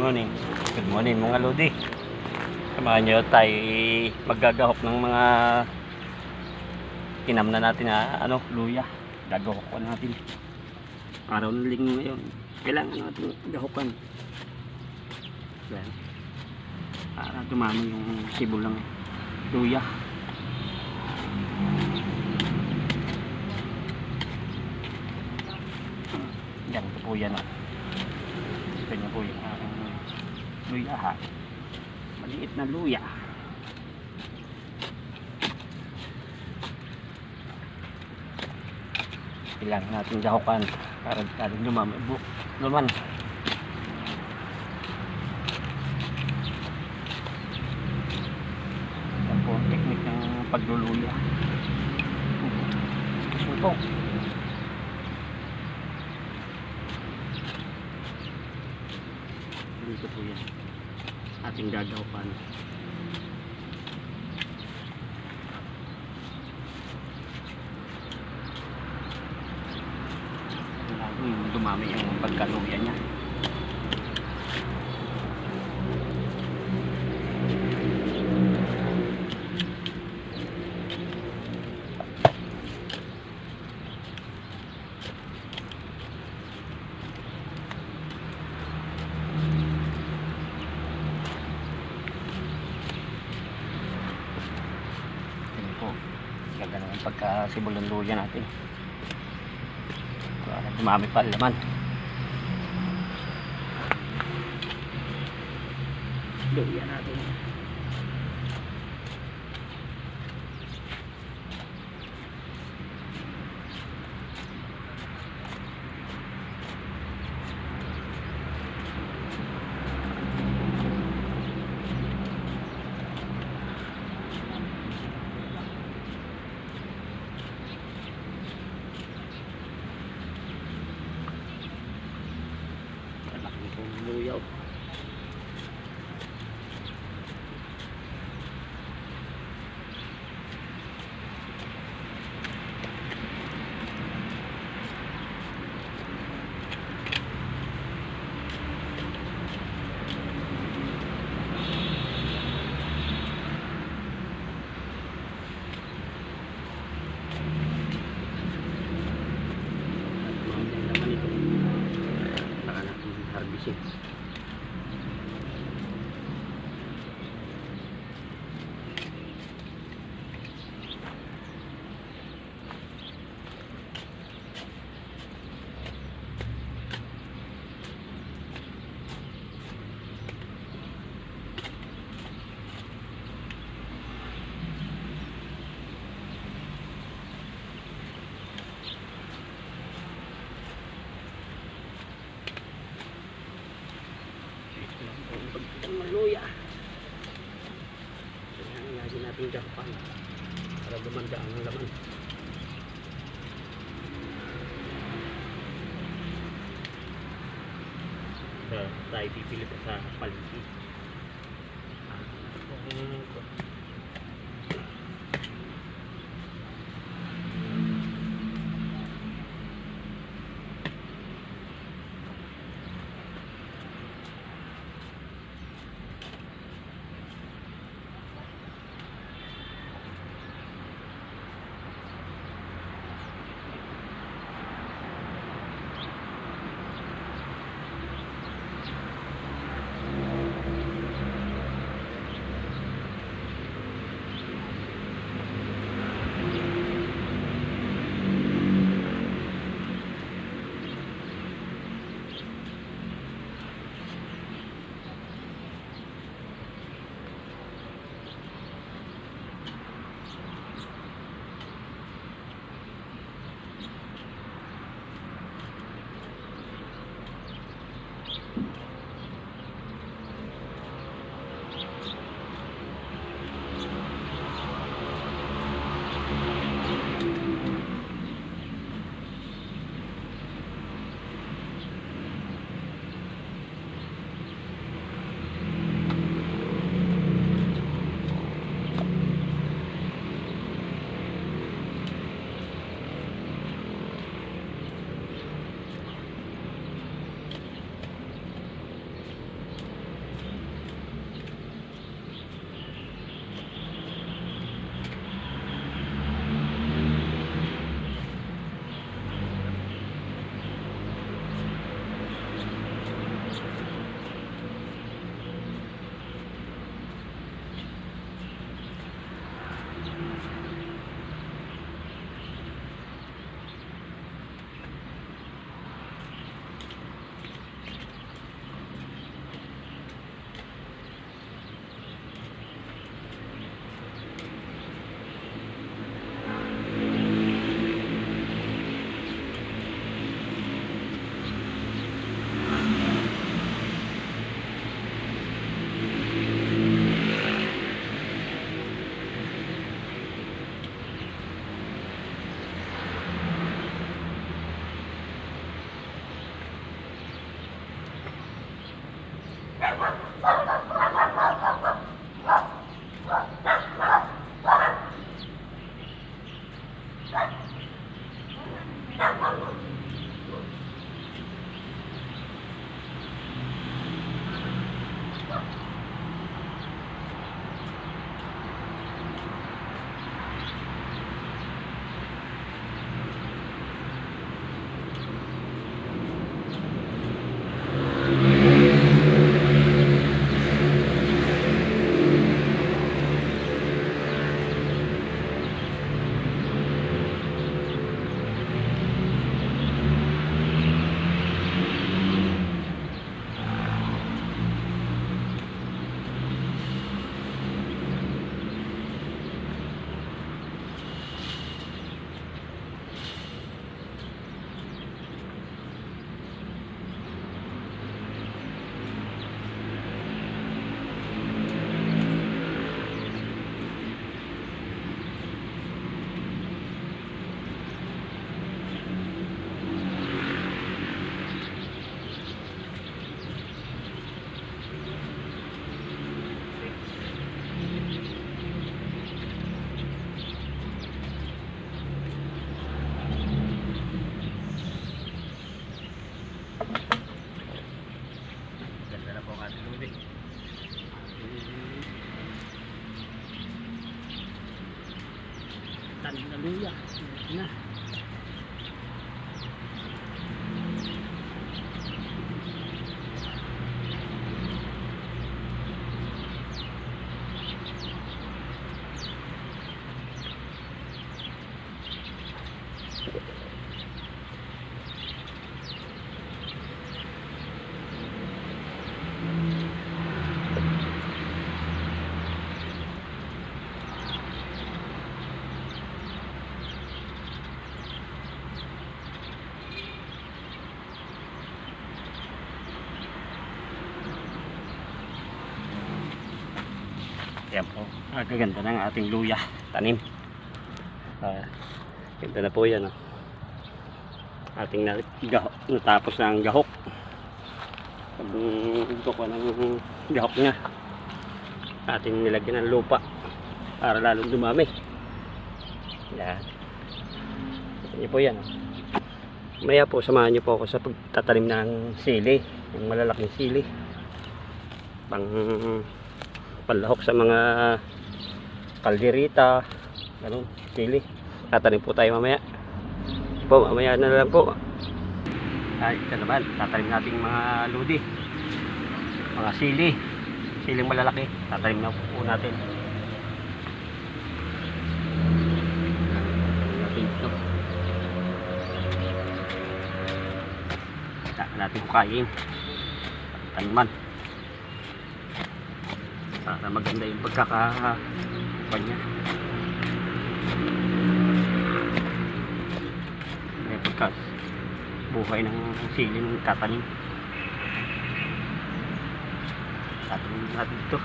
Morning. Good morning mga lodi. Samahan nyo tayo maggagahok ng mga tinam na natin na luya. Gagahok natin. Araw ng linggo ngayon. Kailangan natin gahukan. Yan. Para dumami yung sibol ng luya. Yan po yan. Ganyan po yung luya ha. Maliit na luya. Kailangan natin gahukan para lalong lumami. Luman. Yan po ang teknik ng pagluluya. Sumpong. Dito po yan ating gagawapan. Dumami yung pagkaluya niya. Ganda ng pagkasibol ng luya natin. Para dumami pa laman. Luya natin. Luyaw. Harvesting. Luya. Kailangan lagi natin gapan para gumanda ang laman. Tayo pipili pa sa palengke. Tanim na luya. Ito na. Yan po, gaganda ng ating luya tanim. Ganda na po yan, oh. Ating natapos na ang gahok. Ito ko ng gahok niya, ating nilagyan ng lupa para lalong dumami. Yan. Yan po yan, oh. Maya po samahan niyo po ako sa pagtatanim ng sili, yung malalaking sili, panlahok sa mga kalderita, ganun, sili. Tatanim po tayo mamaya. Po, mamaya na lang po. Ay, ito naman, tatanim natin mga ludi, mga siling malalaki. Tatanim na po natin. Natin hukayin, taniman para maganda yung pagkakanya. May pagkas buhay ng sili ng tatanim. Tatanim natin ito.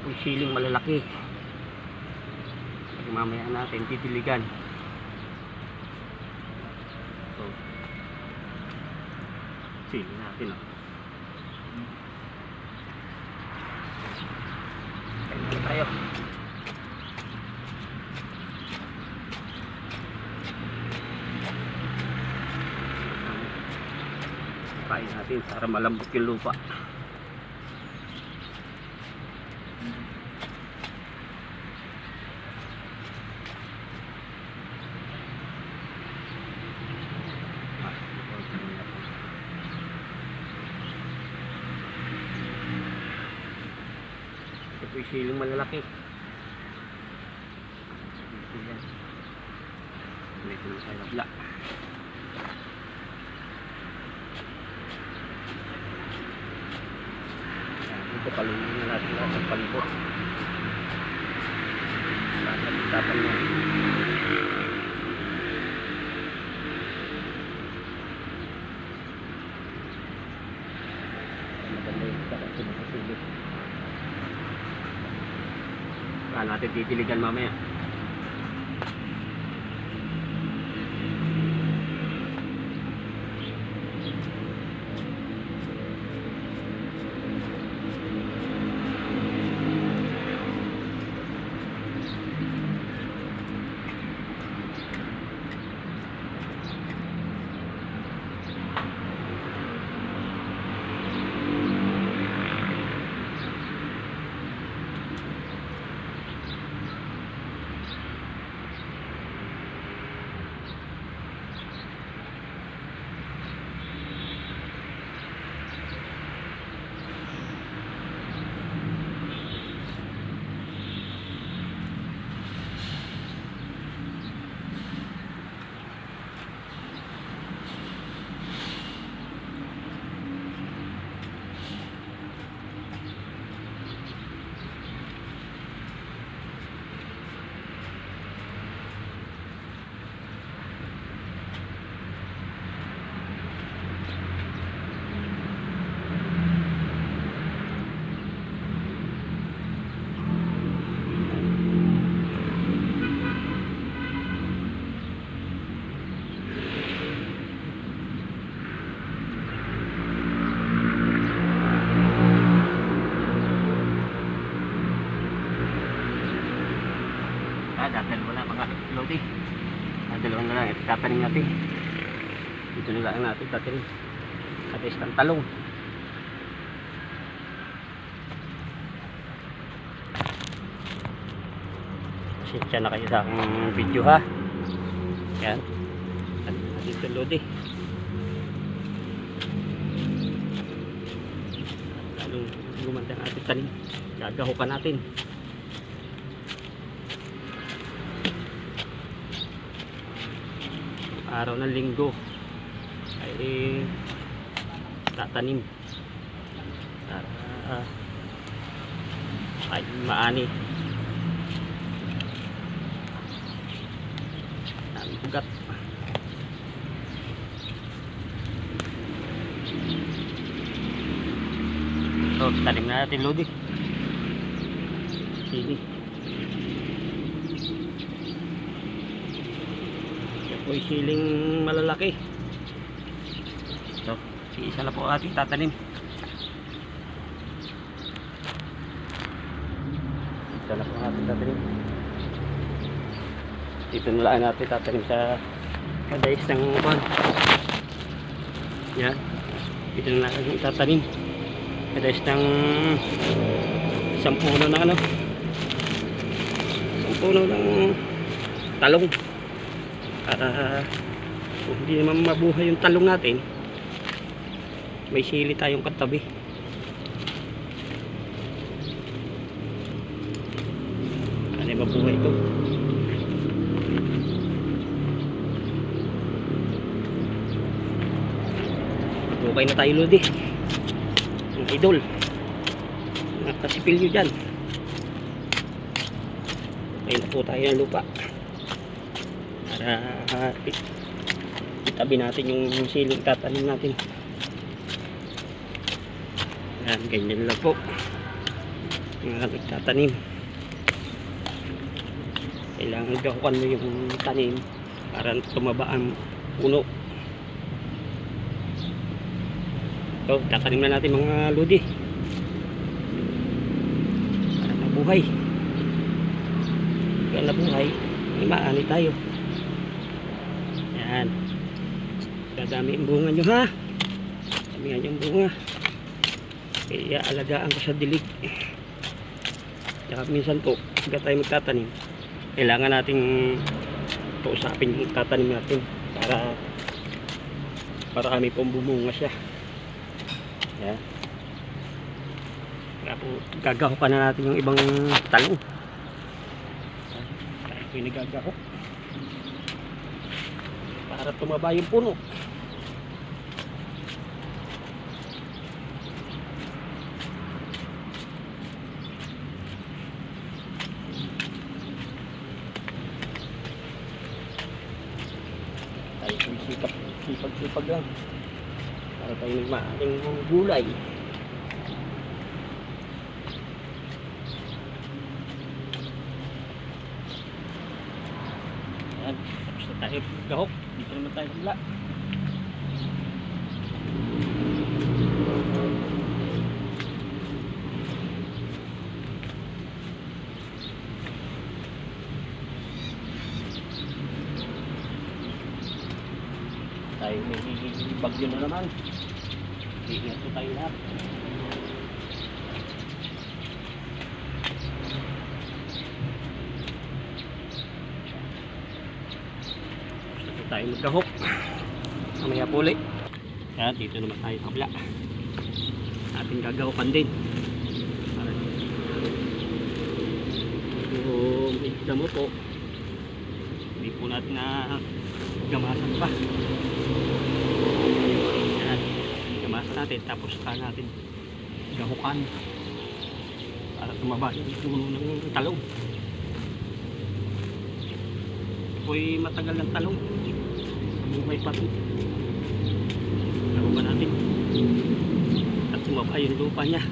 Yung siling malalaki, mamaya natin titiligan. So, sili natin, oh. Kain tayo. Kain natin para malambot yung lupa. Ito yung siling malalaki. Ito na sa labla. Ito palunin na natin lahat ng palibot. Tapan na. Maganda yung kakasya ng kasilip. Saan natin titiligan mamaya. dalawa na lang itatanim natin. Dito na lang natin tatanim. At isang talong. Pasensya na kayo sa aking video ha. Yan. At dito lodi. Lalong gumanda ang ating tanim. Gagahukan natin. Araw ng linggo ay tatanim para ay maani ang bugat. So tanim na natin lodi sili. May siling malalaki. So, isa na po ating tatanim. Isa na po ating tatanim. Dito na lang natin tatanim sa kadais ng upan. Yan. Dito na lang natin tatanim. Kadais ng isang puno na ano. Isang puno ng talong. Para hindi naman mabuhay yung talong natin, may sili tayong katabi. Ano mabuhay ito? Okay na tayo lodi. Ang idol. Nakasipilyo dyan. Okay na po tayo ng lupa. Para itabi natin yung siling tatanim natin. Yan, ganyan lang po yung nagtatanim. Kailangan gahukan mo yung tanim para tumaba ang puno. So, tatanim na natin mga lodi para mabuhay. Kaya nabuhay, maani tayo. Yan. Dadami ang bunga nyo ha. Dami nga yung bunga. Kaya alagaan ko sa dilig. Kaya minsan po, pagka tayo magtatanim, kailangan nating kausapin yung tatanim natin para kami pong bumunga siya. Yan. Kaya po, gagahukan na natin yung ibang talong. Kaya po yung nagagahok. Para tumaba yung puno. Tayo sipag lang para tayo nagmaaling gulay. Yan, tapos na tayo gahok. Dito naman tayo kumla. Tayo may bagyo na naman. Iingat po tayo lahat. Tapos tayo magkahok. Mamaya po ulit. Kaya dito naman tayo kabla. Ating gagawakan din. Para yung isda mo po, hindi po natin na gamasan pa. Yan. Gamasan natin tapos saka natin gahukan para tumaba yung puno ng talong. Ako'y matagal ng talong. Buhay pa ito. Gahukan natin at tumaba yung lupa niya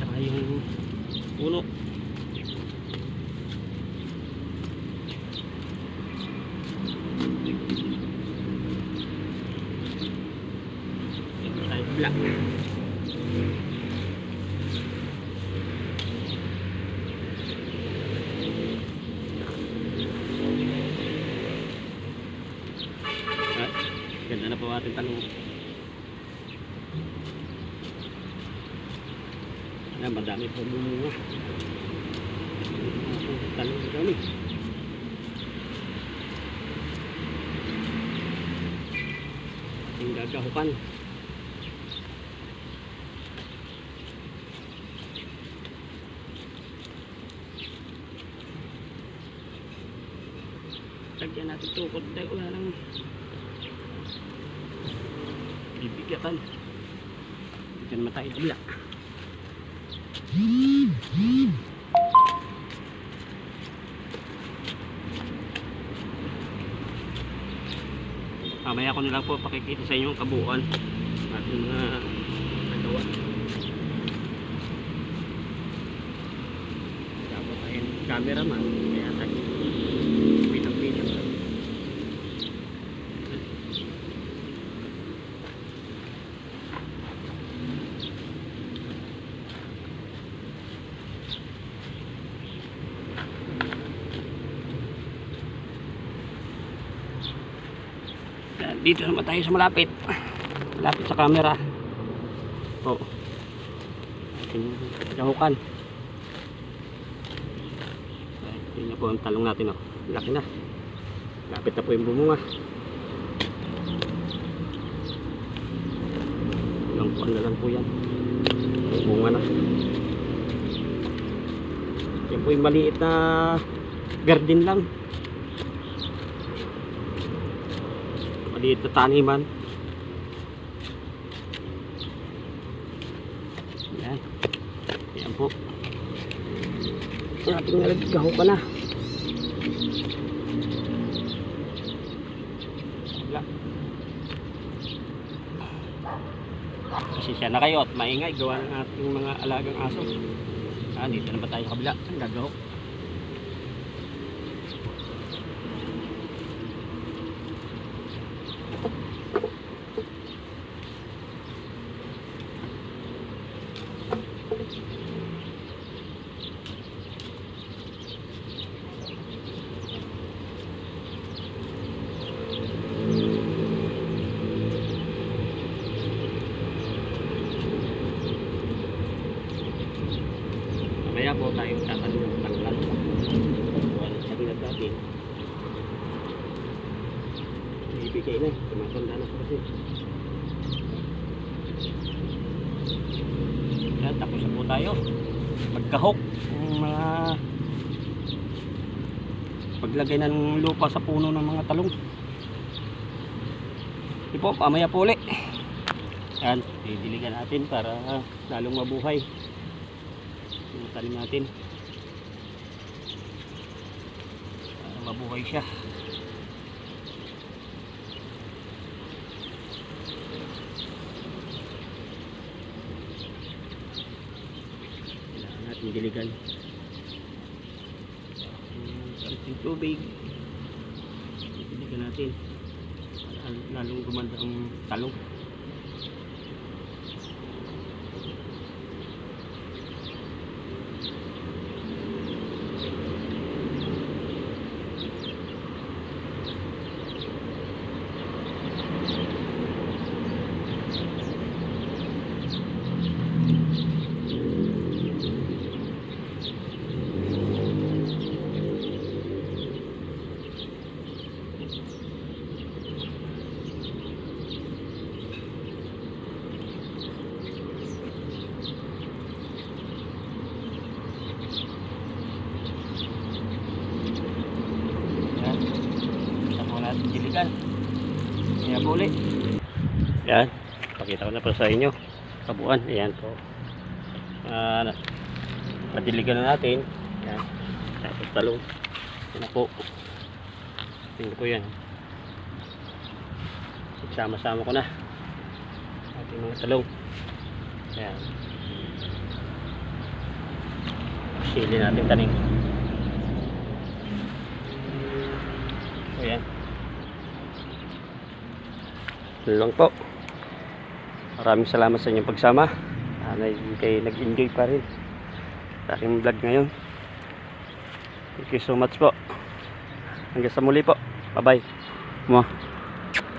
saka yung puno. Black. na po ating talong. Ayan, madami po bumunga. Talong dami. Ating gagahukan. Lagyan natin tukod dahil wala nang bibigatan. Dito naman tayo kabila. Mamaya ko na lang po pakikita sa inyo yung kabuuan ating nagawa. Dapat tayong cameraman kaya tayo pinag-video. Dito naman tayo sa malapit sa camera. Oh, ating gahukan. Yun na po ang talong natin. Oh, laki na, lapit na po yung bumunga. Ilang puan na lang po yan, bunga na. Yan po yung maliit na garden lang, maliit na taniman. Yan, yan po yung ating nalagahukan na. Pasensya na kayo at maingay gawa ng ating mga alagang aso. Dito na ba tayo kabila ang gagawok. Kaya po tayo tatanong ng tanggal. Wala sa bilag natin. Ibigay na. Tumatanda na po kasi. Yan, tapos na po tayo magkahok. Yung mga paglagay ng lupa sa puno ng mga talong. Ito po, pamaya po ulit. Yan, didiligan natin para lalong mabuhay yung talim natin, mabuhay siya. Kailangan natin diligan yung tubig, diligan natin para lalong gumanda ang talong. Diligan. Ayan po ulit. Yan. Pakita ko na po sa inyo. Kabuuan. Ayan po. Nadiligan na natin. Ayan. Tapos talong. Ayan na po. Tingnan po yan. Sama-sama ko na. Ating mga talong. Ayan. Sili natin tanim. Ayan. Yun lang po. Maraming salamat sa inyong pagsama. Kayo nag-enjoy pa rin sa aking vlog ngayon. Thank you so much po. Hanggang sa muli po. Bye bye.